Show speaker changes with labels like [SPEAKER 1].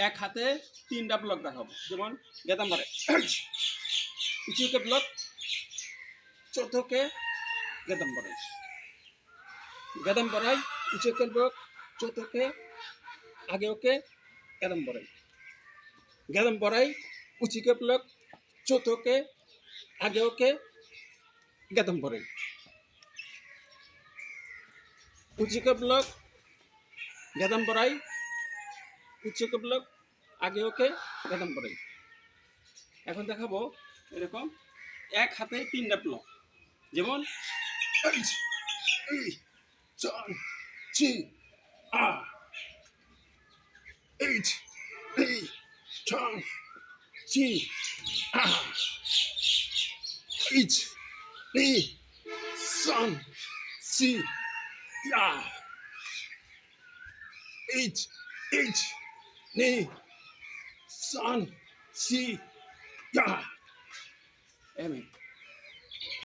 [SPEAKER 1] এক হাতে 3টা ব্লক দেখাবো, যেমন গেদাম বাড়ে উঁচুকে ব্লক, চতুর্থকে গেদাম বাড়াই, গেদাম বাড়াই উঁচুকে ব্লক, চতুর্থকে আগে ওকে গেদাম বাড়াই, গেদাম বাড়াই উঁচুকে ব্লক, চতুর্থকে আগে ওকে গেদাম বাড়াই, উঁচুকে ব্লক গেদাম বাড়াই, উঁচুকে ব্লক আগে ওকে গেদাম বাড়াই। এখন দেখাবো এরকম এক হাতে 3টা ব্লক, যেমন 1 2 3 4 8 9 10 10 8 9 10 10 8 8 9 10 10 Amen.